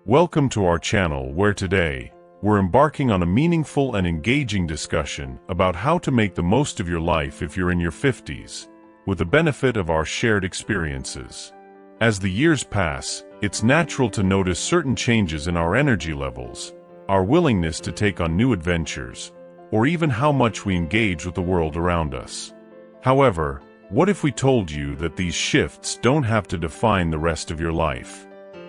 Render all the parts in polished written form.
Welcome to our channel where today, we're embarking on a meaningful and engaging discussion about how to make the most of your life if you're in your 50s, with the benefit of our shared experiences. As the years pass, it's natural to notice certain changes in our energy levels, our willingness to take on new adventures, or even how much we engage with the world around us. However, what if we told you that these shifts don't have to define the rest of your life?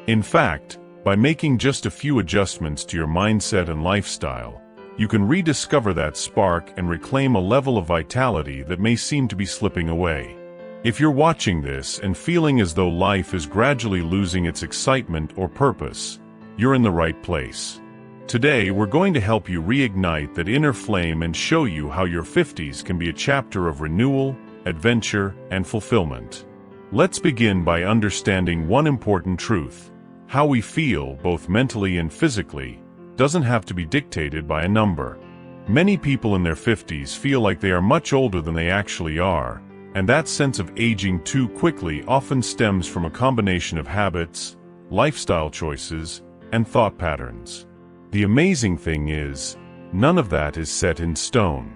In fact, by making just a few adjustments to your mindset and lifestyle, you can rediscover that spark and reclaim a level of vitality that may seem to be slipping away. If you're watching this and feeling as though life is gradually losing its excitement or purpose, you're in the right place. Today, we're going to help you reignite that inner flame and show you how your 50s can be a chapter of renewal, adventure, and fulfillment. Let's begin by understanding one important truth. How we feel, both mentally and physically, doesn't have to be dictated by a number. Many people in their 50s feel like they are much older than they actually are, and that sense of aging too quickly often stems from a combination of habits, lifestyle choices, and thought patterns. The amazing thing is, none of that is set in stone.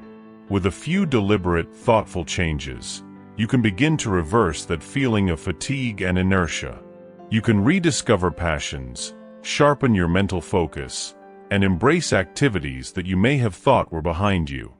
With a few deliberate, thoughtful changes, you can begin to reverse that feeling of fatigue and inertia. You can rediscover passions, sharpen your mental focus, and embrace activities that you may have thought were behind you.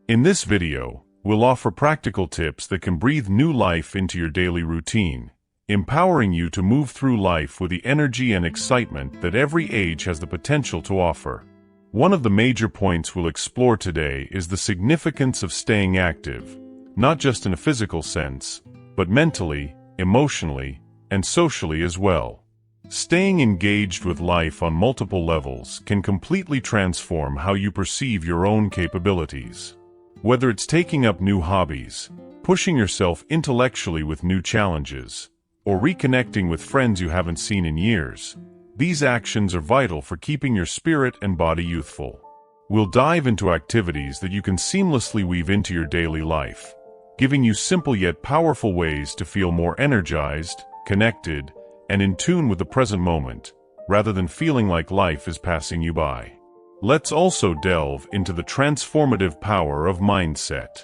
In this video, we'll offer practical tips that can breathe new life into your daily routine, empowering you to move through life with the energy and excitement that every age has the potential to offer. One of the major points we'll explore today is the significance of staying active, not just in a physical sense, but mentally, emotionally, and socially as well. Staying engaged with life on multiple levels can completely transform how you perceive your own capabilities. Whether it's taking up new hobbies, pushing yourself intellectually with new challenges, or reconnecting with friends you haven't seen in years, these actions are vital for keeping your spirit and body youthful. We'll dive into activities that you can seamlessly weave into your daily life, giving you simple yet powerful ways to feel more energized, connected, and in tune with the present moment, rather than feeling like life is passing you by. Let's also delve into the transformative power of mindset.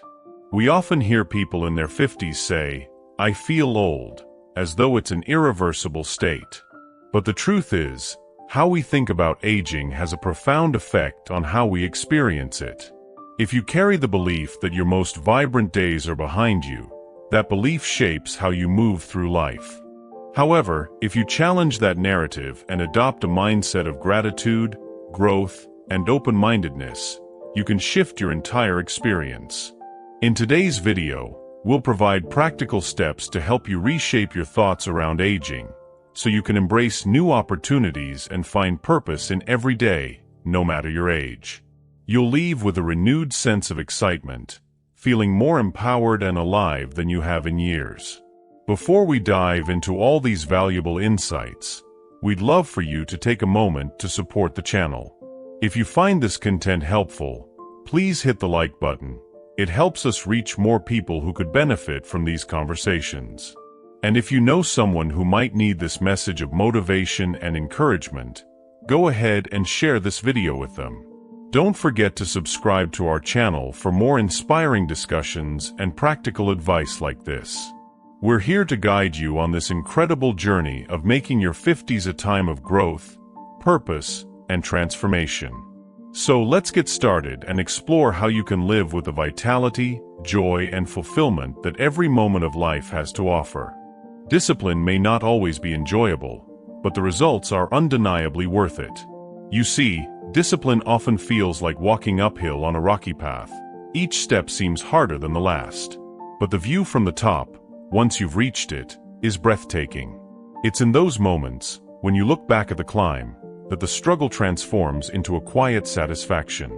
We often hear people in their 50s say, "I feel old," as though it's an irreversible state. But the truth is, how we think about aging has a profound effect on how we experience it. If you carry the belief that your most vibrant days are behind you, that belief shapes how you move through life. However, if you challenge that narrative and adopt a mindset of gratitude, growth, and open-mindedness, you can shift your entire experience. In today's video, we'll provide practical steps to help you reshape your thoughts around aging, so you can embrace new opportunities and find purpose in every day, no matter your age. You'll leave with a renewed sense of excitement, feeling more empowered and alive than you have in years. Before we dive into all these valuable insights, we'd love for you to take a moment to support the channel. If you find this content helpful, please hit the like button. It helps us reach more people who could benefit from these conversations. And if you know someone who might need this message of motivation and encouragement, go ahead and share this video with them. Don't forget to subscribe to our channel for more inspiring discussions and practical advice like this. We're here to guide you on this incredible journey of making your 50s a time of growth, purpose, and transformation. So let's get started and explore how you can live with the vitality, joy, and fulfillment that every moment of life has to offer. Discipline may not always be enjoyable, but the results are undeniably worth it. You see, discipline often feels like walking uphill on a rocky path. Each step seems harder than the last. But the view from the top, once you've reached it, is breathtaking. It's in those moments, when you look back at the climb, that the struggle transforms into a quiet satisfaction.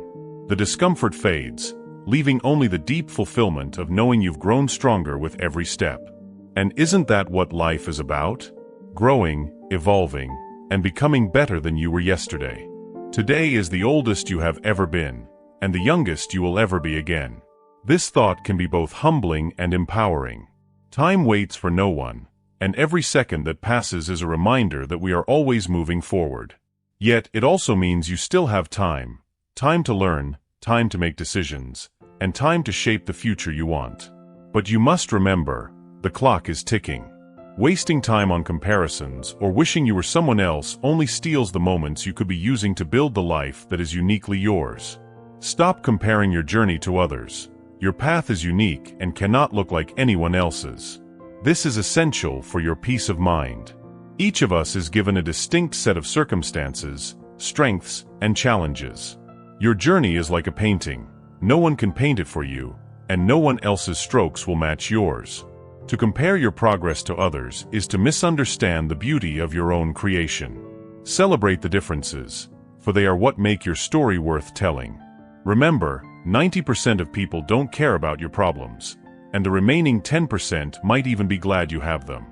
The discomfort fades, leaving only the deep fulfillment of knowing you've grown stronger with every step. And isn't that what life is about? Growing, evolving, and becoming better than you were yesterday. Today is the oldest you have ever been, and the youngest you will ever be again. This thought can be both humbling and empowering. Time waits for no one, and every second that passes is a reminder that we are always moving forward. Yet, it also means you still have time. Time to learn, time to make decisions, and time to shape the future you want. But you must remember, the clock is ticking. Wasting time on comparisons or wishing you were someone else only steals the moments you could be using to build the life that is uniquely yours. Stop comparing your journey to others. Your path is unique and cannot look like anyone else's. This is essential for your peace of mind. Each of us is given a distinct set of circumstances, strengths, and challenges. Your journey is like a painting. No one can paint it for you, and no one else's strokes will match yours. To compare your progress to others is to misunderstand the beauty of your own creation. Celebrate the differences, for they are what make your story worth telling. Remember, 90% of people don't care about your problems, and the remaining 10% might even be glad you have them.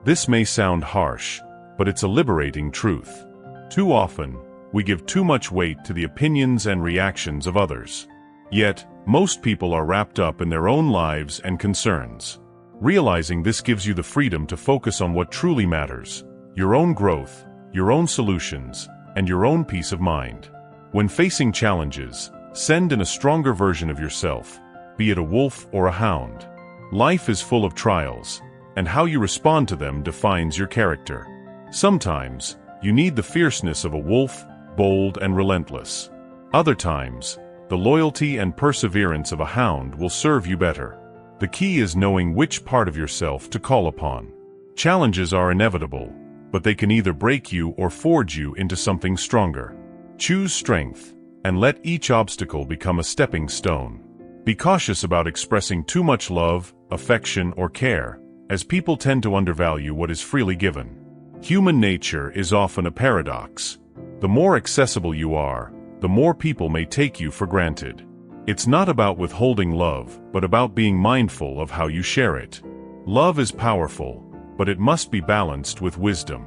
This may sound harsh, but it's a liberating truth. Too often, we give too much weight to the opinions and reactions of others. Yet, most people are wrapped up in their own lives and concerns. Realizing this gives you the freedom to focus on what truly matters: your own growth, your own solutions, and your own peace of mind. When facing challenges, send in a stronger version of yourself, be it a wolf or a hound. Life is full of trials, and how you respond to them defines your character. Sometimes, you need the fierceness of a wolf, bold and relentless. Other times, the loyalty and perseverance of a hound will serve you better. The key is knowing which part of yourself to call upon. Challenges are inevitable, but they can either break you or forge you into something stronger. Choose strength, and let each obstacle become a stepping stone. Be cautious about expressing too much love, affection, or care, as people tend to undervalue what is freely given. Human nature is often a paradox. The more accessible you are, the more people may take you for granted. It's not about withholding love, but about being mindful of how you share it. Love is powerful, but it must be balanced with wisdom.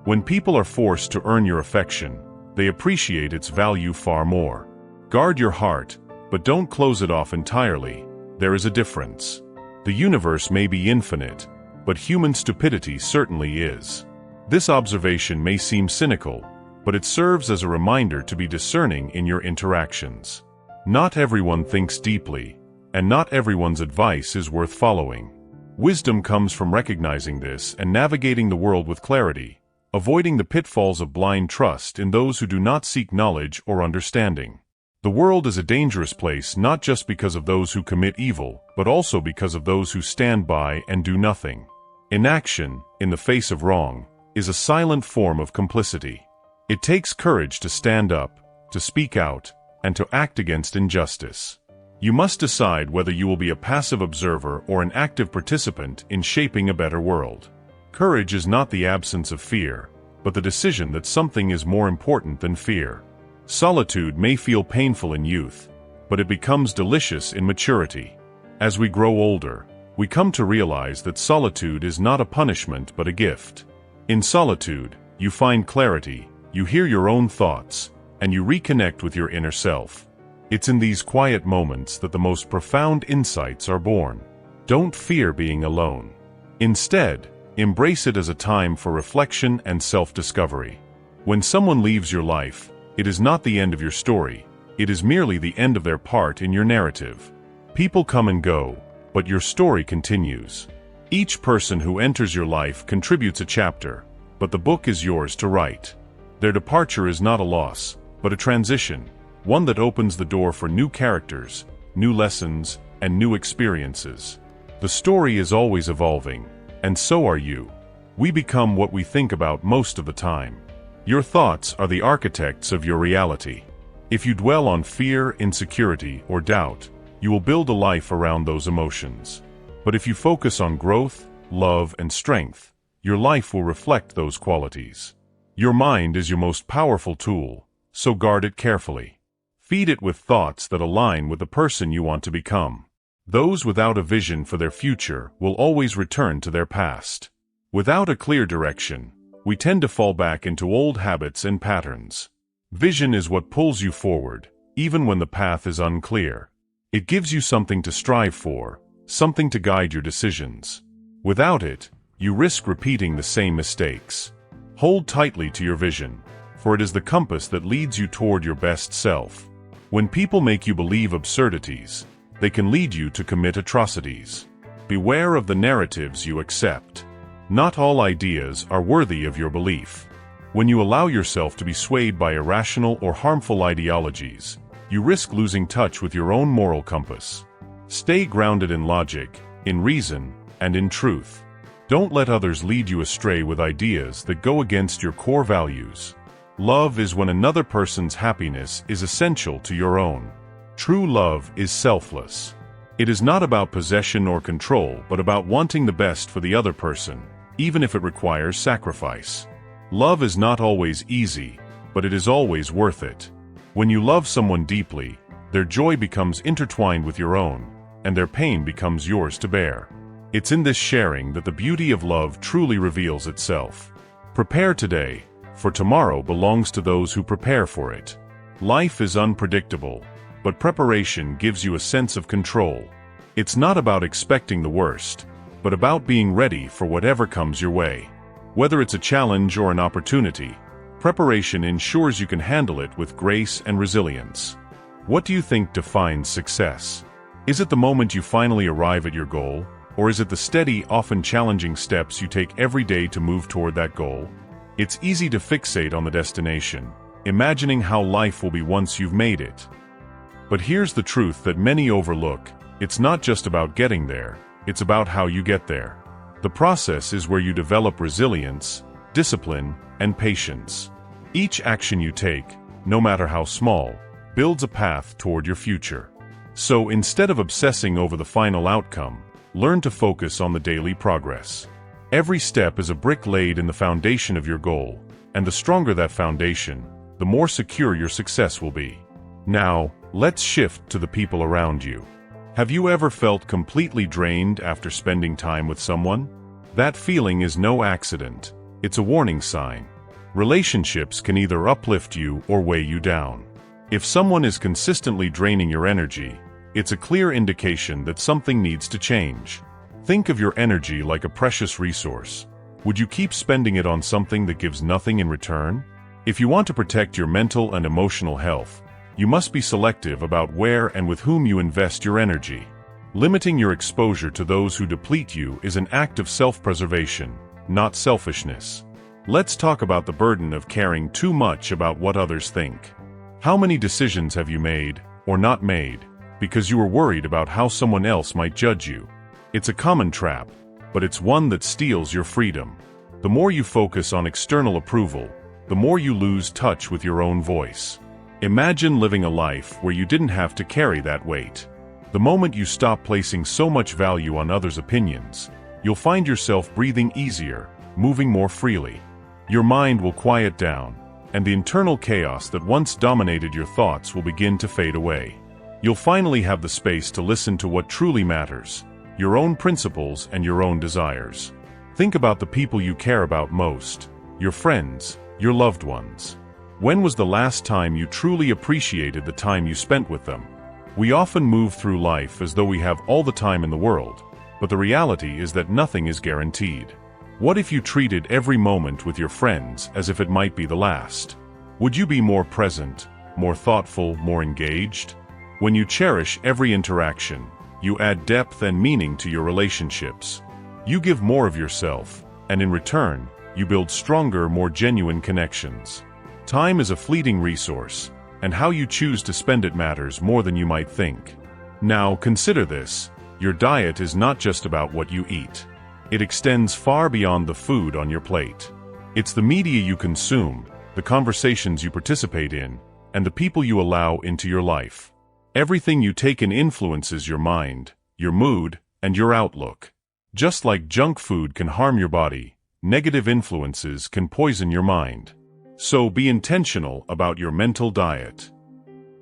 When people are forced to earn your affection, they appreciate its value far more. Guard your heart, but don't close it off entirely. There is a difference. The universe may be infinite, but human stupidity certainly is. This observation may seem cynical, but it serves as a reminder to be discerning in your interactions. Not everyone thinks deeply, and not everyone's advice is worth following. Wisdom comes from recognizing this and navigating the world with clarity, avoiding the pitfalls of blind trust in those who do not seek knowledge or understanding. The world is a dangerous place not just because of those who commit evil, but also because of those who stand by and do nothing. Inaction, in the face of wrong, is a silent form of complicity. It takes courage to stand up, to speak out, and to act against injustice. You must decide whether you will be a passive observer or an active participant in shaping a better world. Courage is not the absence of fear, but the decision that something is more important than fear. Solitude may feel painful in youth, but it becomes delicious in maturity. As we grow older, we come to realize that solitude is not a punishment but a gift. In solitude, you find clarity, you hear your own thoughts, and you reconnect with your inner self. It's in these quiet moments that the most profound insights are born. Don't fear being alone. Instead, embrace it as a time for reflection and self-discovery. When someone leaves your life, it is not the end of your story, it is merely the end of their part in your narrative. People come and go, but your story continues. Each person who enters your life contributes a chapter, but the book is yours to write. Their departure is not a loss, but a transition, one that opens the door for new characters, new lessons, and new experiences. The story is always evolving, and so are you. We become what we think about most of the time. Your thoughts are the architects of your reality. If you dwell on fear, insecurity, or doubt, you will build a life around those emotions. But if you focus on growth, love, and strength, your life will reflect those qualities. Your mind is your most powerful tool, so guard it carefully. Feed it with thoughts that align with the person you want to become. Those without a vision for their future will always return to their past. Without a clear direction, we tend to fall back into old habits and patterns. Vision is what pulls you forward, even when the path is unclear. It gives you something to strive for, something to guide your decisions. Without it, you risk repeating the same mistakes. Hold tightly to your vision, for it is the compass that leads you toward your best self. When people make you believe absurdities, they can lead you to commit atrocities. Beware of the narratives you accept. Not all ideas are worthy of your belief. When you allow yourself to be swayed by irrational or harmful ideologies, you risk losing touch with your own moral compass. Stay grounded in logic, in reason, and in truth. Don't let others lead you astray with ideas that go against your core values. Love is when another person's happiness is essential to your own. True love is selfless. It is not about possession or control, but about wanting the best for the other person, even if it requires sacrifice. Love is not always easy, but it is always worth it. When you love someone deeply, their joy becomes intertwined with your own, and their pain becomes yours to bear. It's in this sharing that the beauty of love truly reveals itself. Prepare today, for tomorrow belongs to those who prepare for it. Life is unpredictable, but preparation gives you a sense of control. It's not about expecting the worst, but about being ready for whatever comes your way. Whether it's a challenge or an opportunity, preparation ensures you can handle it with grace and resilience. What do you think defines success? Is it the moment you finally arrive at your goal, or is it the steady, often challenging steps you take every day to move toward that goal? It's easy to fixate on the destination, imagining how life will be once you've made it. But here's the truth that many overlook: it's not just about getting there, it's about how you get there. The process is where you develop resilience, discipline, and patience. Each action you take, no matter how small, builds a path toward your future. So instead of obsessing over the final outcome, learn to focus on the daily progress. Every step is a brick laid in the foundation of your goal, and the stronger that foundation, the more secure your success will be. Now, let's shift to the people around you. Have you ever felt completely drained after spending time with someone? That feeling is no accident. It's a warning sign. Relationships can either uplift you or weigh you down. If someone is consistently draining your energy, it's a clear indication that something needs to change. Think of your energy like a precious resource. Would you keep spending it on something that gives nothing in return? If you want to protect your mental and emotional health, you must be selective about where and with whom you invest your energy. Limiting your exposure to those who deplete you is an act of self-preservation, not selfishness. Let's talk about the burden of caring too much about what others think. How many decisions have you made, or not made, because you were worried about how someone else might judge you? It's a common trap, but it's one that steals your freedom. The more you focus on external approval, the more you lose touch with your own voice. Imagine living a life where you didn't have to carry that weight. The moment you stop placing so much value on others' opinions, you'll find yourself breathing easier, moving more freely. Your mind will quiet down, and the internal chaos that once dominated your thoughts will begin to fade away. You'll finally have the space to listen to what truly matters, your own principles and your own desires. Think about the people you care about most, your friends, your loved ones. When was the last time you truly appreciated the time you spent with them? We often move through life as though we have all the time in the world, but the reality is that nothing is guaranteed. What if you treated every moment with your friends as if it might be the last? Would you be more present, more thoughtful, more engaged? When you cherish every interaction, you add depth and meaning to your relationships. You give more of yourself, and in return, you build stronger, more genuine connections. Time is a fleeting resource, and how you choose to spend it matters more than you might think. Now, consider this: your diet is not just about what you eat. It extends far beyond the food on your plate. It's the media you consume, the conversations you participate in, and the people you allow into your life. Everything you take in influences your mind, your mood, and your outlook. Just like junk food can harm your body, negative influences can poison your mind. So be intentional about your mental diet.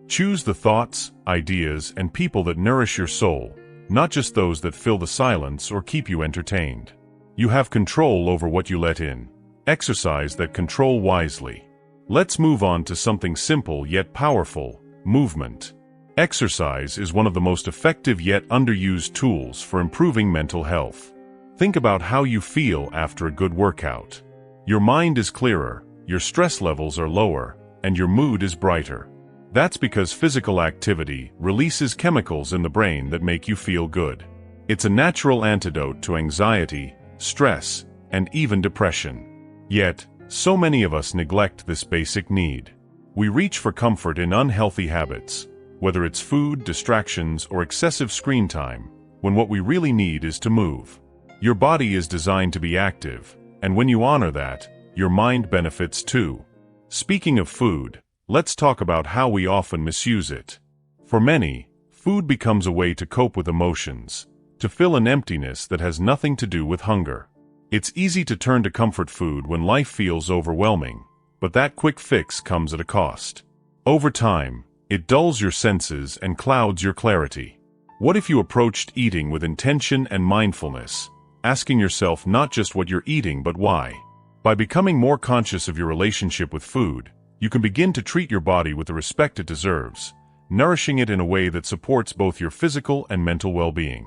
Choose the thoughts, ideas, and people that nourish your soul, not just those that fill the silence or keep you entertained. You have control over what you let in. Exercise that control wisely. Let's move on to something simple yet powerful: movement. Exercise is one of the most effective yet underused tools for improving mental health. Think about how you feel after a good workout. Your mind is clearer, your stress levels are lower, and your mood is brighter. That's because physical activity releases chemicals in the brain that make you feel good. It's a natural antidote to anxiety, stress, and even depression. Yet, so many of us neglect this basic need. We reach for comfort in unhealthy habits, whether it's food, distractions, or excessive screen time, when what we really need is to move. Your body is designed to be active, and when you honor that, your mind benefits too. Speaking of food, let's talk about how we often misuse it. For many, food becomes a way to cope with emotions, to fill an emptiness that has nothing to do with hunger. It's easy to turn to comfort food when life feels overwhelming, but that quick fix comes at a cost. Over time, it dulls your senses and clouds your clarity. What if you approached eating with intention and mindfulness, asking yourself not just what you're eating but why? By becoming more conscious of your relationship with food, you can begin to treat your body with the respect it deserves, nourishing it in a way that supports both your physical and mental well-being.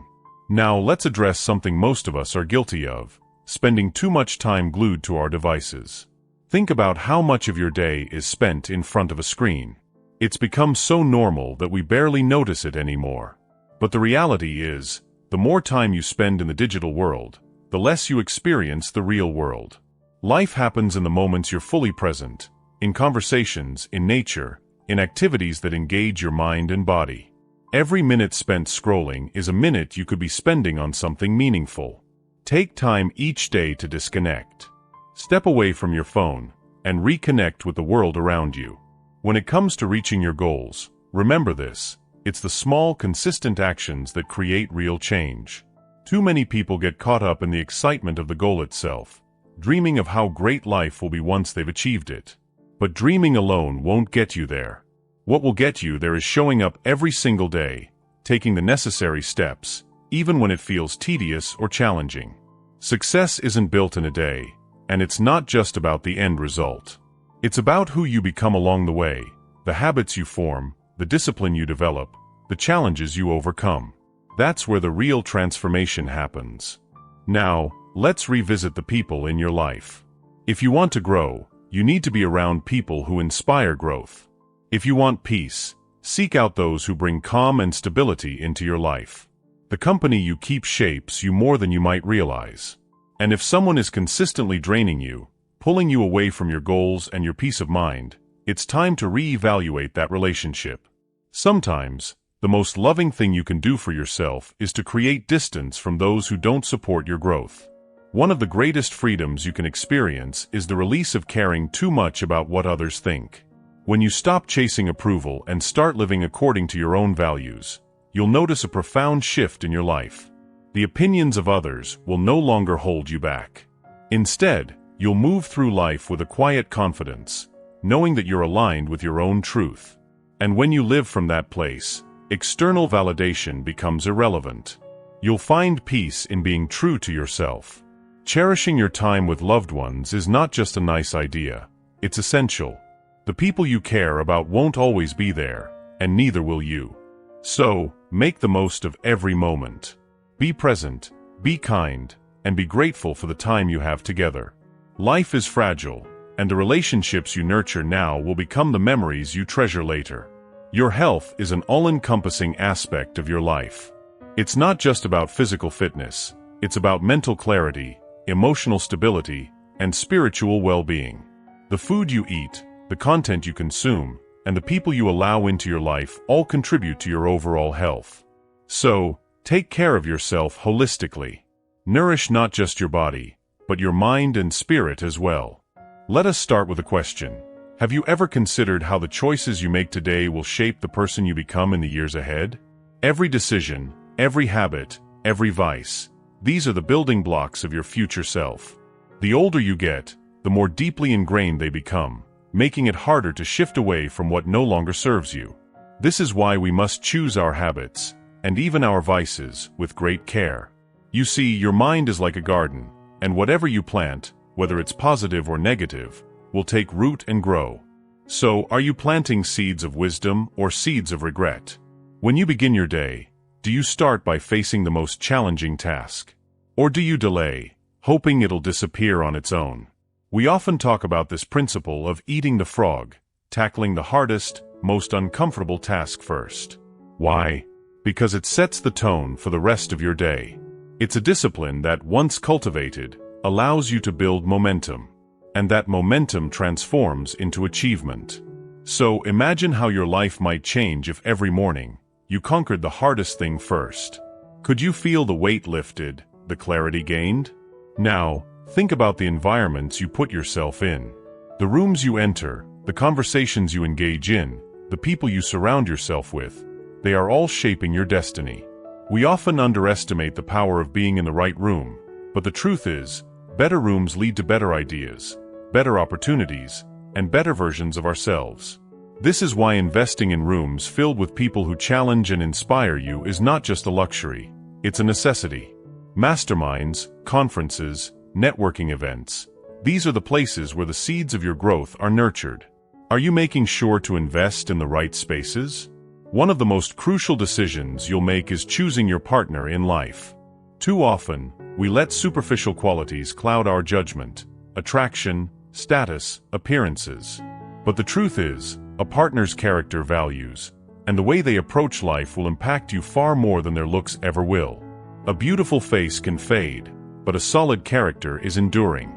Now let's address something most of us are guilty of: spending too much time glued to our devices. Think about how much of your day is spent in front of a screen. It's become so normal that we barely notice it anymore. But the reality is, the more time you spend in the digital world, the less you experience the real world. Life happens in the moments you're fully present, in conversations, in nature, in activities that engage your mind and body. Every minute spent scrolling is a minute you could be spending on something meaningful. Take time each day to disconnect. Step away from your phone and reconnect with the world around you. When it comes to reaching your goals, remember this: it's the small, consistent actions that create real change. Too many people get caught up in the excitement of the goal itself, dreaming of how great life will be once they've achieved it. But dreaming alone won't get you there. What will get you there is showing up every single day, taking the necessary steps, even when it feels tedious or challenging. Success isn't built in a day, and it's not just about the end result. It's about who you become along the way, the habits you form, the discipline you develop, the challenges you overcome. That's where the real transformation happens. Now, let's revisit the people in your life. If you want to grow, you need to be around people who inspire growth. If you want peace, seek out those who bring calm and stability into your life. The company you keep shapes you more than you might realize. And if someone is consistently draining you, pulling you away from your goals and your peace of mind, it's time to reevaluate that relationship. Sometimes, the most loving thing you can do for yourself is to create distance from those who don't support your growth. One of the greatest freedoms you can experience is the release of caring too much about what others think. When you stop chasing approval and start living according to your own values, you'll notice a profound shift in your life. The opinions of others will no longer hold you back. Instead, you'll move through life with a quiet confidence, knowing that you're aligned with your own truth. And when you live from that place, external validation becomes irrelevant. You'll find peace in being true to yourself. Cherishing your time with loved ones is not just a nice idea, it's essential. The people you care about won't always be there, and neither will you. So, make the most of every moment. Be present, be kind, and be grateful for the time you have together. Life is fragile, and the relationships you nurture now will become the memories you treasure later. Your health is an all-encompassing aspect of your life. It's not just about physical fitness, it's about mental clarity, emotional stability, and spiritual well-being. The food you eat, the content you consume, and the people you allow into your life all contribute to your overall health. So, take care of yourself holistically. Nourish not just your body, but your mind and spirit as well. Let us start with a question. Have you ever considered how the choices you make today will shape the person you become in the years ahead? Every decision, every habit, every vice, these are the building blocks of your future self. The older you get, the more deeply ingrained they become, making it harder to shift away from what no longer serves you. This is why we must choose our habits, and even our vices, with great care. You see, your mind is like a garden, and whatever you plant, whether it's positive or negative, will take root and grow. So, are you planting seeds of wisdom or seeds of regret? When you begin your day, do you start by facing the most challenging task? Or do you delay, hoping it'll disappear on its own? We often talk about this principle of eating the frog, tackling the hardest, most uncomfortable task first. Why? Because it sets the tone for the rest of your day. It's a discipline that, once cultivated, allows you to build momentum, and that momentum transforms into achievement. So imagine how your life might change if every morning you conquered the hardest thing first. Could you feel the weight lifted, the clarity gained? Now, think about the environments you put yourself in. The rooms you enter, the conversations you engage in, the people you surround yourself with, they are all shaping your destiny. We often underestimate the power of being in the right room, but the truth is, better rooms lead to better ideas, better opportunities, and better versions of ourselves. This is why investing in rooms filled with people who challenge and inspire you is not just a luxury, it's a necessity. Masterminds, conferences, networking events, these are the places where the seeds of your growth are nurtured. Are you making sure to invest in the right spaces? One of the most crucial decisions you'll make is choosing your partner in life. Too often, we let superficial qualities cloud our judgment: attraction, status, appearances. But the truth is, a partner's character, values, and the way they approach life will impact you far more than their looks ever will. A beautiful face can fade, but a solid character is enduring.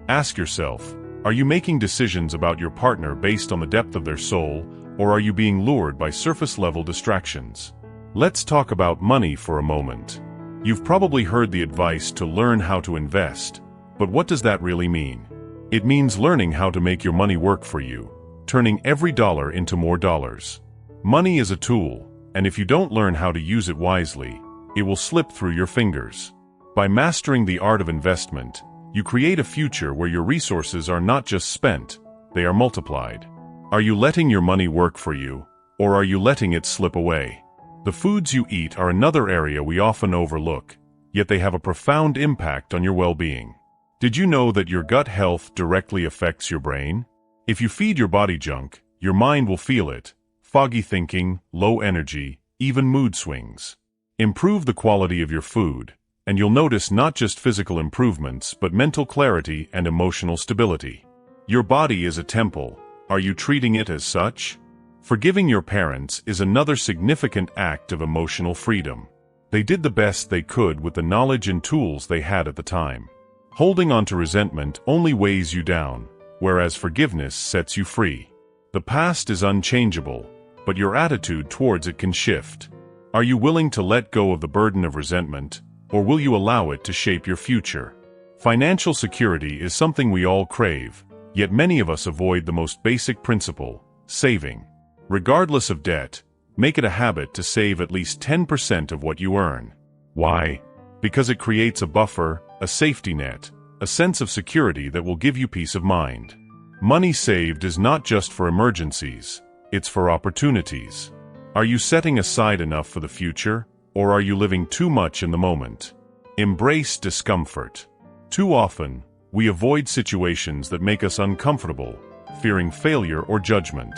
Ask yourself, are you making decisions about your partner based on the depth of their soul, or are you being lured by surface-level distractions? Let's talk about money for a moment. You've probably heard the advice to learn how to invest, but what does that really mean? It means learning how to make your money work for you, turning every dollar into more dollars. Money is a tool, and if you don't learn how to use it wisely, it will slip through your fingers. By mastering the art of investment, you create a future where your resources are not just spent, they are multiplied. Are you letting your money work for you, or are you letting it slip away? The foods you eat are another area we often overlook, yet they have a profound impact on your well-being. Did you know that your gut health directly affects your brain? If you feed your body junk, your mind will feel it: foggy thinking, low energy, even mood swings. Improve the quality of your food, and you'll notice not just physical improvements but mental clarity and emotional stability. Your body is a temple. Are you treating it as such? Forgiving your parents is another significant act of emotional freedom. They did the best they could with the knowledge and tools they had at the time. Holding on to resentment only weighs you down, whereas forgiveness sets you free. The past is unchangeable, but your attitude towards it can shift. Are you willing to let go of the burden of resentment, or will you allow it to shape your future? Financial security is something we all crave, yet many of us avoid the most basic principle: saving. Regardless of debt, make it a habit to save at least 10% of what you earn. Why? Because it creates a buffer, a safety net, a sense of security that will give you peace of mind. Money saved is not just for emergencies, it's for opportunities. Are you setting aside enough for the future, or are you living too much in the moment? Embrace discomfort. Too often, we avoid situations that make us uncomfortable, fearing failure or judgment.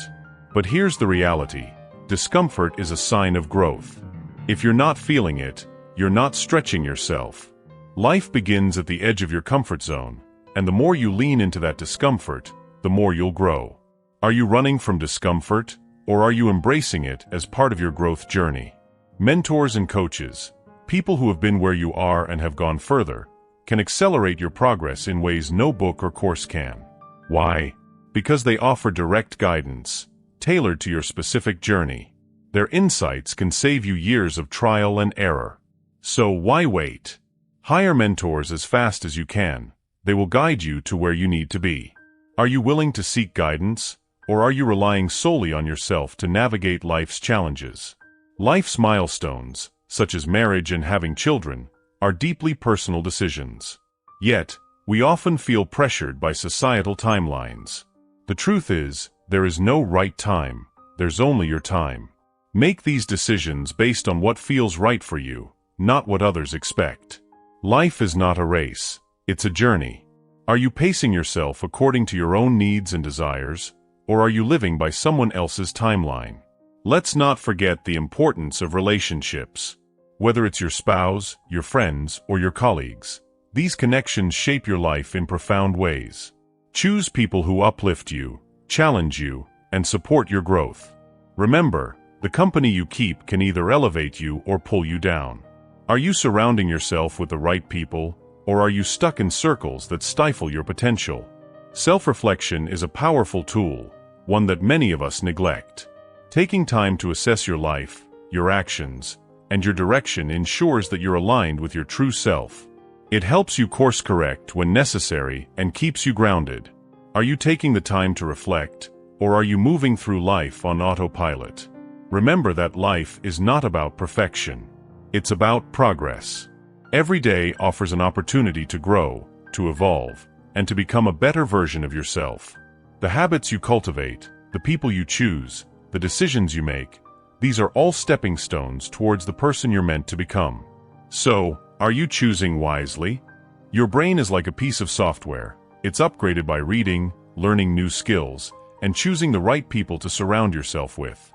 But here's the reality: discomfort is a sign of growth. If you're not feeling it, you're not stretching yourself. Life begins at the edge of your comfort zone, and the more you lean into that discomfort, the more you'll grow. Are you running from discomfort, or are you embracing it as part of your growth journey? Mentors and coaches, people who have been where you are and have gone further, can accelerate your progress in ways no book or course can. Why? Because they offer direct guidance, tailored to your specific journey. Their insights can save you years of trial and error. So why wait? Hire mentors as fast as you can. They will guide you to where you need to be. Are you willing to seek guidance, or are you relying solely on yourself to navigate life's challenges? Life's milestones, such as marriage and having children, are deeply personal decisions. Yet, we often feel pressured by societal timelines. The truth is, there is no right time, there's only your time. Make these decisions based on what feels right for you, not what others expect. Life is not a race, it's a journey. Are you pacing yourself according to your own needs and desires, or are you living by someone else's timeline? Let's not forget the importance of relationships. Whether it's your spouse, your friends, or your colleagues, these connections shape your life in profound ways. Choose people who uplift you, challenge you, and support your growth. Remember, the company you keep can either elevate you or pull you down. Are you surrounding yourself with the right people, or are you stuck in circles that stifle your potential? Self-reflection is a powerful tool, one that many of us neglect. Taking time to assess your life, your actions, and your direction ensures that you're aligned with your true self. It helps you course correct when necessary and keeps you grounded. Are you taking the time to reflect, or are you moving through life on autopilot? Remember that life is not about perfection. It's about progress. Every day offers an opportunity to grow, to evolve, and to become a better version of yourself. The habits you cultivate, the people you choose, the decisions you make, these are all stepping stones towards the person you're meant to become. So, are you choosing wisely? Your brain is like a piece of software. It's upgraded by reading, learning new skills, and choosing the right people to surround yourself with.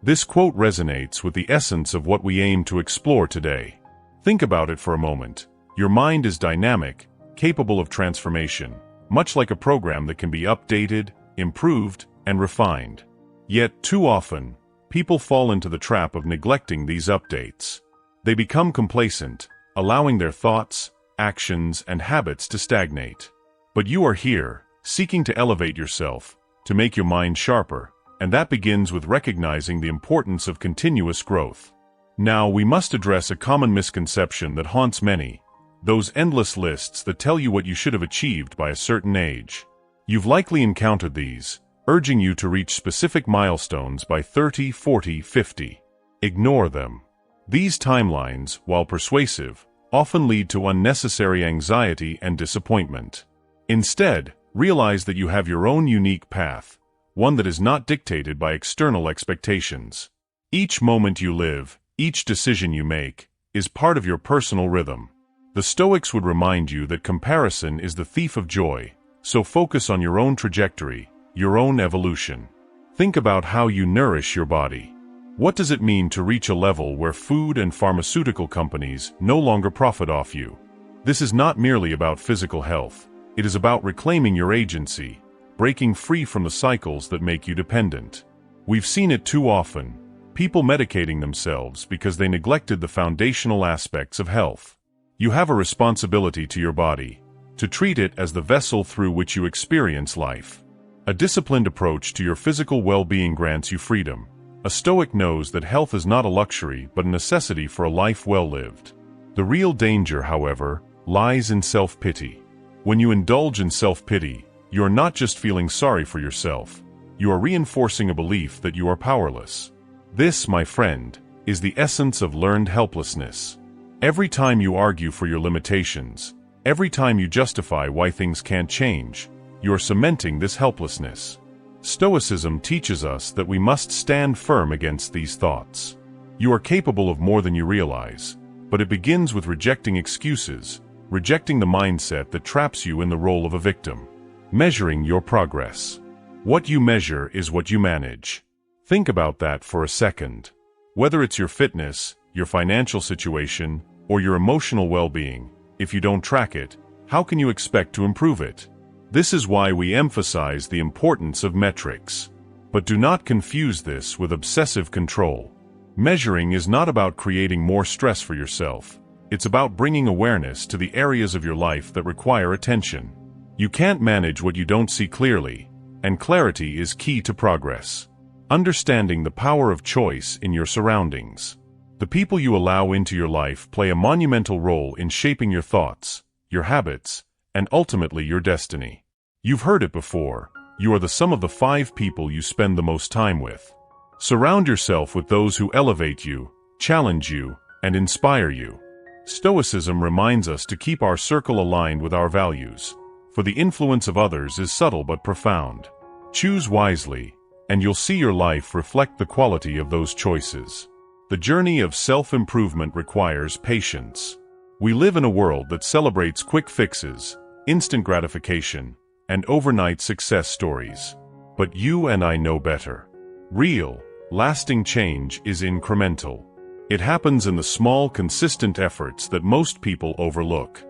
This quote resonates with the essence of what we aim to explore today. Think about it for a moment. Your mind is dynamic, capable of transformation, much like a program that can be updated, improved, and refined. Yet, too often, people fall into the trap of neglecting these updates. They become complacent, allowing their thoughts, actions, and habits to stagnate. But you are here, seeking to elevate yourself, to make your mind sharper, and that begins with recognizing the importance of continuous growth. Now, we must address a common misconception that haunts many: those endless lists that tell you what you should have achieved by a certain age. You've likely encountered these, urging you to reach specific milestones by 30, 40, 50. Ignore them. These timelines, while persuasive, often lead to unnecessary anxiety and disappointment. Instead, realize that you have your own unique path, one that is not dictated by external expectations. Each moment you live, each decision you make, is part of your personal rhythm. The Stoics would remind you that comparison is the thief of joy, so focus on your own trajectory, your own evolution. Think about how you nourish your body. What does it mean to reach a level where food and pharmaceutical companies no longer profit off you? This is not merely about physical health. It is about reclaiming your agency, breaking free from the cycles that make you dependent. We've seen it too often, people medicating themselves because they neglected the foundational aspects of health. You have a responsibility to your body, to treat it as the vessel through which you experience life. A disciplined approach to your physical well-being grants you freedom. A Stoic knows that health is not a luxury but a necessity for a life well lived. The real danger, however, lies in self-pity. When you indulge in self-pity, you are not just feeling sorry for yourself, you are reinforcing a belief that you are powerless. This, my friend, is the essence of learned helplessness. Every time you argue for your limitations, every time you justify why things can't change, you are cementing this helplessness. Stoicism teaches us that we must stand firm against these thoughts. You are capable of more than you realize, but it begins with rejecting excuses, rejecting the mindset that traps you in the role of a victim. Measuring your progress. What you measure is what you manage. Think about that for a second. Whether it's your fitness, your financial situation, or your emotional well-being, if you don't track it, how can you expect to improve it? This is why we emphasize the importance of metrics. But do not confuse this with obsessive control. Measuring is not about creating more stress for yourself. It's about bringing awareness to the areas of your life that require attention. You can't manage what you don't see clearly, and clarity is key to progress. Understanding the power of choice in your surroundings. The people you allow into your life play a monumental role in shaping your thoughts, your habits, and ultimately your destiny. You've heard it before, you are the sum of the 5 people you spend the most time with. Surround yourself with those who elevate you, challenge you, and inspire you. Stoicism reminds us to keep our circle aligned with our values, for the influence of others is subtle but profound. Choose wisely, and you'll see your life reflect the quality of those choices. The journey of self-improvement requires patience. We live in a world that celebrates quick fixes, instant gratification, and overnight success stories. But you and I know better. Real, lasting change is incremental. It happens in the small, consistent efforts that most people overlook.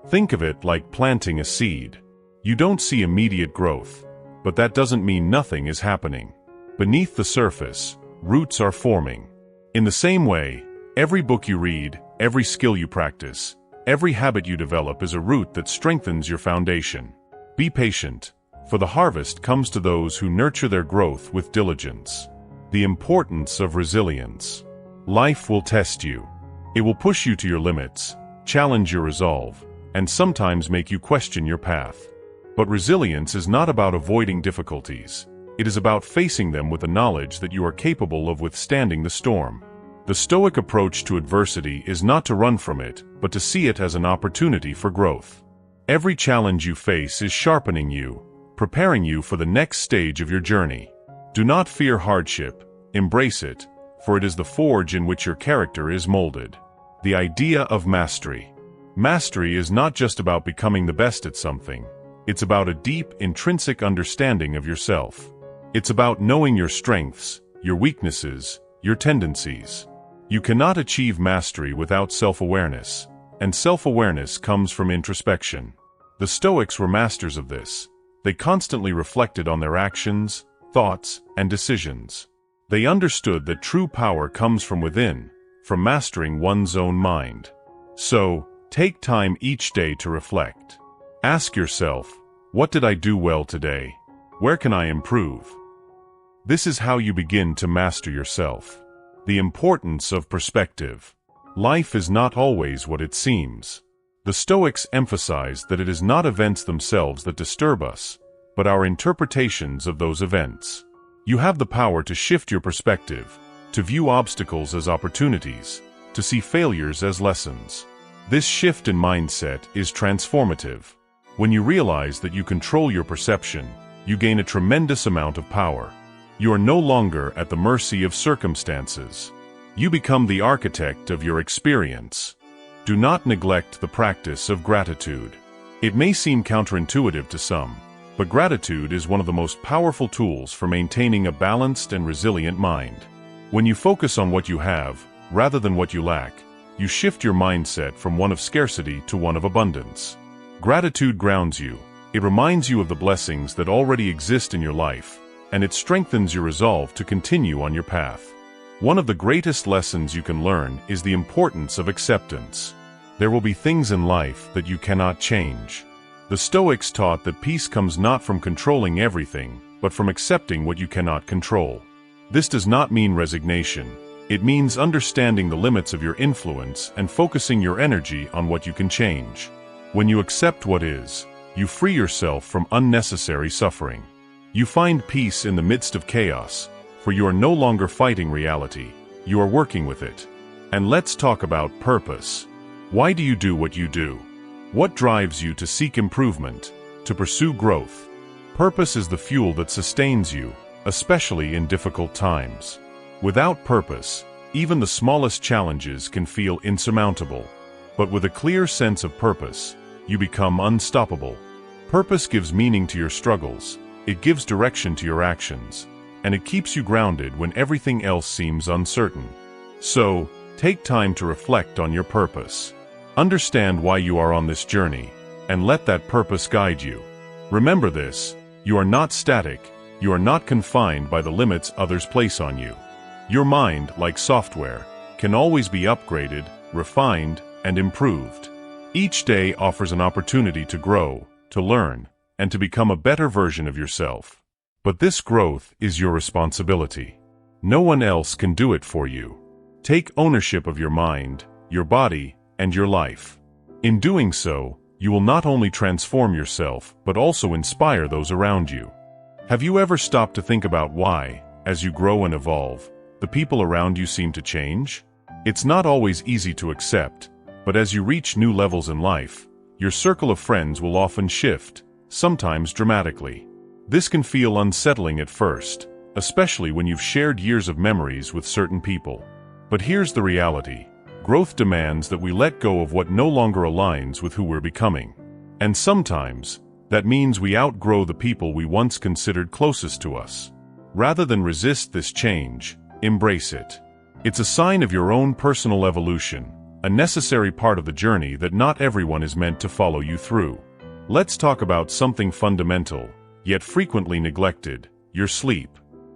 Think of it like planting a seed. You don't see immediate growth, but that doesn't mean nothing is happening. Beneath the surface, roots are forming. In the same way, every book you read, every skill you practice, every habit you develop is a root that strengthens your foundation. Be patient, for the harvest comes to those who nurture their growth with diligence. The importance of resilience. Life will test you. It will push you to your limits, challenge your resolve, and sometimes make you question your path. But resilience is not about avoiding difficulties. It is about facing them with the knowledge that you are capable of withstanding the storm. The Stoic approach to adversity is not to run from it, but to see it as an opportunity for growth. Every challenge you face is sharpening you, preparing you for the next stage of your journey. Do not fear hardship, embrace it, for it is the forge in which your character is molded. The idea of mastery. Mastery is not just about becoming the best at something. It's about a deep, intrinsic understanding of yourself. It's about knowing your strengths, your weaknesses, your tendencies. You cannot achieve mastery without self-awareness, and self-awareness comes from introspection. The Stoics were masters of this. They constantly reflected on their actions, thoughts, and decisions. They understood that true power comes from within, from mastering one's own mind. So, take time each day to reflect. Ask yourself, what did I do well today? Where can I improve? This is how you begin to master yourself. The importance of perspective. Life is not always what it seems. The Stoics emphasize that it is not events themselves that disturb us, but our interpretations of those events. You have the power to shift your perspective, to view obstacles as opportunities, to see failures as lessons. This shift in mindset is transformative. When you realize that you control your perception, you gain a tremendous amount of power. You are no longer at the mercy of circumstances. You become the architect of your experience. Do not neglect the practice of gratitude. It may seem counterintuitive to some, but gratitude is one of the most powerful tools for maintaining a balanced and resilient mind. When you focus on what you have, rather than what you lack, you shift your mindset from one of scarcity to one of abundance. Gratitude grounds you. It reminds you of the blessings that already exist in your life, and it strengthens your resolve to continue on your path. One of the greatest lessons you can learn is the importance of acceptance. There will be things in life that you cannot change. The Stoics taught that peace comes not from controlling everything, but from accepting what you cannot control. This does not mean resignation. It means understanding the limits of your influence and focusing your energy on what you can change. When you accept what is, you free yourself from unnecessary suffering. You find peace in the midst of chaos, for you are no longer fighting reality, you are working with it. And let's talk about purpose. Why do you do what you do? What drives you to seek improvement, to pursue growth? Purpose is the fuel that sustains you, especially in difficult times. Without purpose, even the smallest challenges can feel insurmountable. But with a clear sense of purpose, you become unstoppable. Purpose gives meaning to your struggles, it gives direction to your actions, and it keeps you grounded when everything else seems uncertain. So, take time to reflect on your purpose. Understand why you are on this journey, and let that purpose guide you. Remember this, you are not static, you are not confined by the limits others place on you. Your mind, like software, can always be upgraded, refined, and improved. Each day offers an opportunity to grow, to learn, and to become a better version of yourself. But this growth is your responsibility. No one else can do it for you. Take ownership of your mind, your body, and your life. In doing so, you will not only transform yourself, but also inspire those around you. Have you ever stopped to think about why, as you grow and evolve, the people around you seem to change? It's not always easy to accept, but as you reach new levels in life, your circle of friends will often shift, sometimes dramatically. This can feel unsettling at first, especially when you've shared years of memories with certain people. But here's the reality. Growth demands that we let go of what no longer aligns with who we're becoming. And sometimes, that means we outgrow the people we once considered closest to us. Rather than resist this change, embrace it. It's a sign of your own personal evolution, a necessary part of the journey that not everyone is meant to follow you through. Let's talk about something fundamental, yet frequently neglected: your sleep.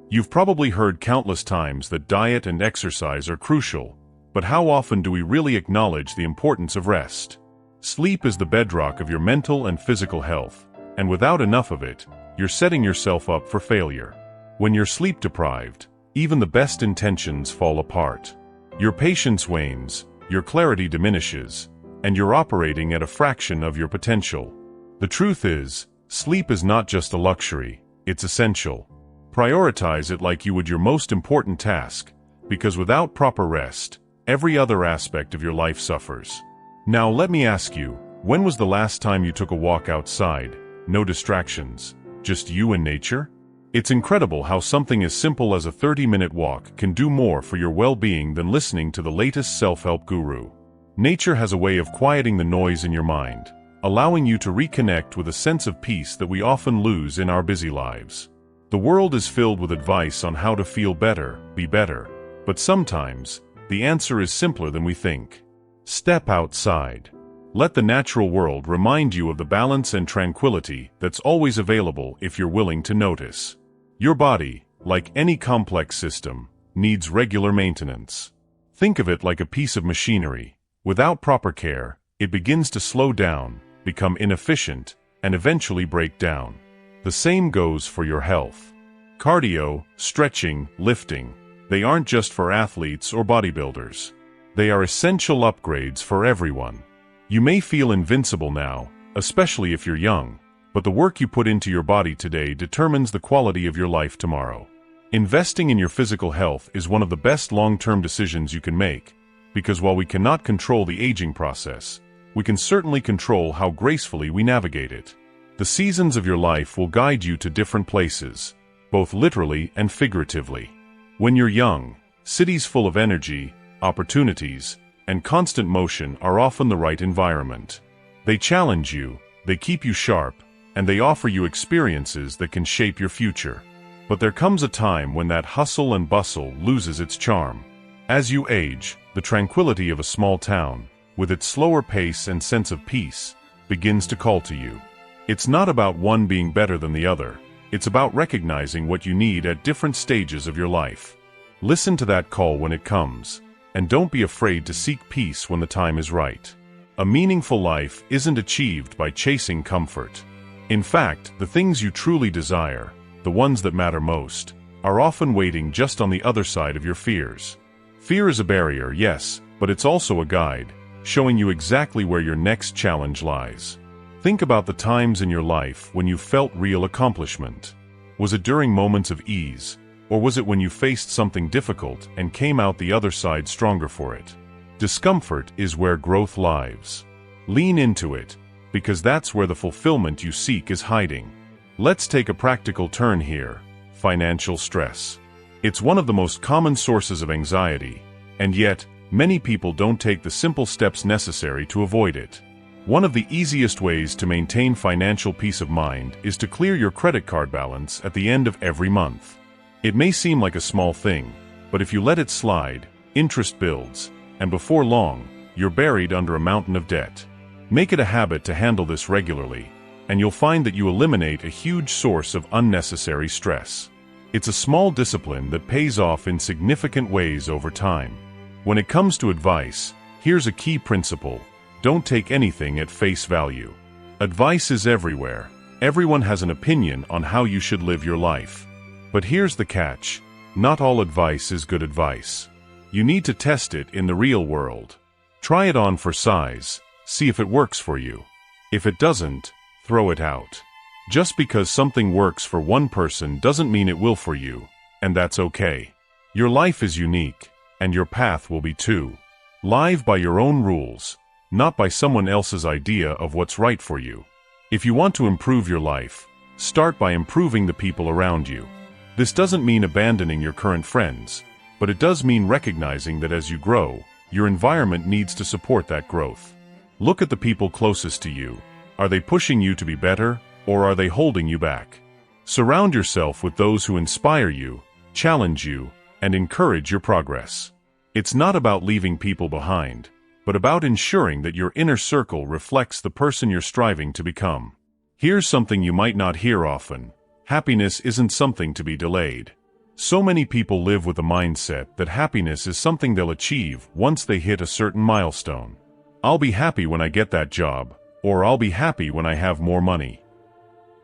You've probably heard countless times that diet and exercise are crucial, but how often do we really acknowledge the importance of rest? Sleep is the bedrock of your mental and physical health, and without enough of it, you're setting yourself up for failure. When you're sleep-deprived, even the best intentions fall apart. Your patience wanes, your clarity diminishes, and you're operating at a fraction of your potential. The truth is, sleep is not just a luxury, it's essential. Prioritize it like you would your most important task, because without proper rest, every other aspect of your life suffers. Now let me ask you, when was the last time you took a walk outside? No distractions, just you and nature? It's incredible how something as simple as a 30-minute walk can do more for your well-being than listening to the latest self-help guru. Nature has a way of quieting the noise in your mind, allowing you to reconnect with a sense of peace that we often lose in our busy lives. The world is filled with advice on how to feel better, be better, but sometimes, the answer is simpler than we think. Step outside. Let the natural world remind you of the balance and tranquility that's always available if you're willing to notice. Your body, like any complex system, needs regular maintenance. Think of it like a piece of machinery. Without proper care, it begins to slow down, become inefficient, and eventually break down. The same goes for your health. Cardio, stretching, lifting, they aren't just for athletes or bodybuilders. They are essential upgrades for everyone. You may feel invincible now, especially if you're young, but the work you put into your body today determines the quality of your life tomorrow. Investing in your physical health is one of the best long-term decisions you can make, because while we cannot control the aging process, we can certainly control how gracefully we navigate it. The seasons of your life will guide you to different places, both literally and figuratively. When you're young, cities full of energy, opportunities, and constant motion are often the right environment. They challenge you, they keep you sharp, and they offer you experiences that can shape your future. But there comes a time when that hustle and bustle loses its charm. As you age, the tranquility of a small town, with its slower pace and sense of peace, begins to call to you. It's not about one being better than the other, it's about recognizing what you need at different stages of your life. Listen to that call when it comes, and don't be afraid to seek peace when the time is right. A meaningful life isn't achieved by chasing comfort. In fact, the things you truly desire, the ones that matter most, are often waiting just on the other side of your fears. Fear is a barrier, yes, but it's also a guide, showing you exactly where your next challenge lies. Think about the times in your life when you felt real accomplishment. Was it during moments of ease, or was it when you faced something difficult and came out the other side stronger for it? Discomfort is where growth lies. Lean into it, because that's where the fulfillment you seek is hiding. Let's take a practical turn here: financial stress. It's one of the most common sources of anxiety, and yet, many people don't take the simple steps necessary to avoid it. One of the easiest ways to maintain financial peace of mind is to clear your credit card balance at the end of every month. It may seem like a small thing, but if you let it slide, interest builds, and before long, you're buried under a mountain of debt. Make it a habit to handle this regularly, and you'll find that you eliminate a huge source of unnecessary stress. It's a small discipline that pays off in significant ways over time. When it comes to advice, here's a key principle: don't take anything at face value. Advice is everywhere. Everyone has an opinion on how you should live your life. But here's the catch: not all advice is good advice. You need to test it in the real world. Try it on for size, see if it works for you. If it doesn't, throw it out. Just because something works for one person doesn't mean it will for you, and that's okay. Your life is unique, and your path will be too. Live by your own rules, not by someone else's idea of what's right for you. If you want to improve your life, start by improving the people around you. This doesn't mean abandoning your current friends, but it does mean recognizing that as you grow, your environment needs to support that growth. Look at the people closest to you. Are they pushing you to be better, or are they holding you back? Surround yourself with those who inspire you, challenge you, and encourage your progress. It's not about leaving people behind, but about ensuring that your inner circle reflects the person you're striving to become. Here's something you might not hear often. Happiness isn't something to be delayed. So many people live with the mindset that happiness is something they'll achieve once they hit a certain milestone. I'll be happy when I get that job, or I'll be happy when I have more money.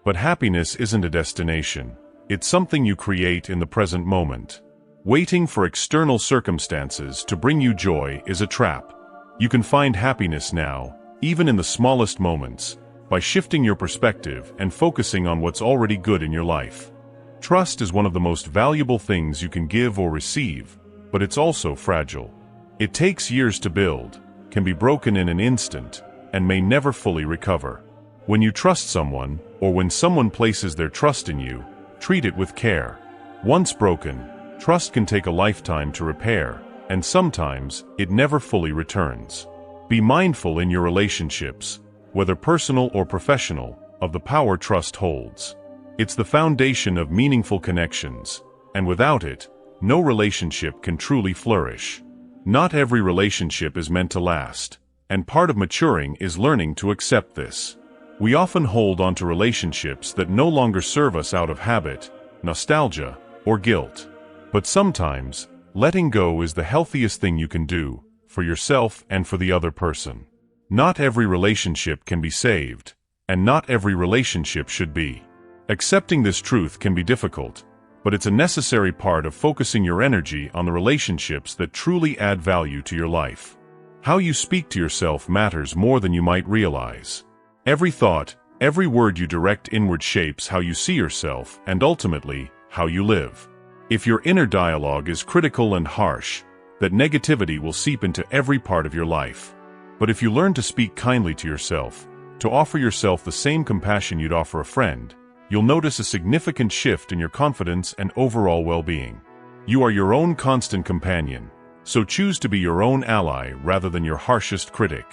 But happiness isn't a destination. It's something you create in the present moment. Waiting for external circumstances to bring you joy is a trap. You can find happiness now, even in the smallest moments, by shifting your perspective and focusing on what's already good in your life. Trust is one of the most valuable things you can give or receive, but it's also fragile. It takes years to build, can be broken in an instant, and may never fully recover. When you trust someone, or when someone places their trust in you, treat it with care. Once broken, trust can take a lifetime to repair, and sometimes it never fully returns. Be mindful in your relationships, whether personal or professional, of the power trust holds. It's the foundation of meaningful connections, and without it, no relationship can truly flourish. Not every relationship is meant to last, and part of maturing is learning to accept this. We often hold on to relationships that no longer serve us out of habit, nostalgia, or guilt. But sometimes, letting go is the healthiest thing you can do, for yourself and for the other person. Not every relationship can be saved, and not every relationship should be. Accepting this truth can be difficult, but it's a necessary part of focusing your energy on the relationships that truly add value to your life. How you speak to yourself matters more than you might realize. Every thought, every word you direct inward shapes how you see yourself and ultimately, how you live. If your inner dialogue is critical and harsh, that negativity will seep into every part of your life. But if you learn to speak kindly to yourself, to offer yourself the same compassion you'd offer a friend, you'll notice a significant shift in your confidence and overall well-being. You are your own constant companion, so choose to be your own ally rather than your harshest critic.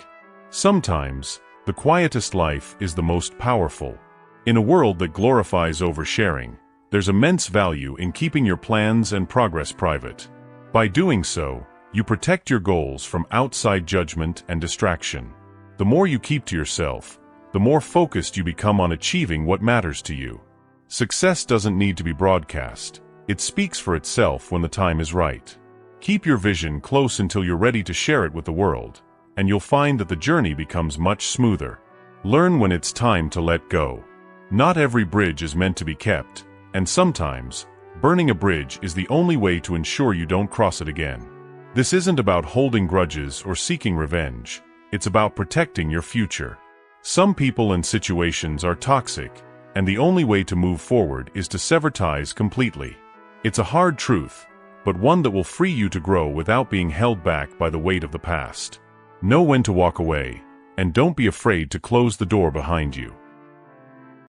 Sometimes, the quietest life is the most powerful. In a world that glorifies oversharing, there's immense value in keeping your plans and progress private. By doing so, you protect your goals from outside judgment and distraction. The more you keep to yourself, the more focused you become on achieving what matters to you. Success doesn't need to be broadcast. It speaks for itself when the time is right. Keep your vision close until you're ready to share it with the world, and you'll find that the journey becomes much smoother. Learn when it's time to let go. Not every bridge is meant to be kept, and sometimes, burning a bridge is the only way to ensure you don't cross it again. This isn't about holding grudges or seeking revenge. It's about protecting your future. Some people and situations are toxic, and the only way to move forward is to sever ties completely. It's a hard truth, but one that will free you to grow without being held back by the weight of the past. Know when to walk away, and don't be afraid to close the door behind you.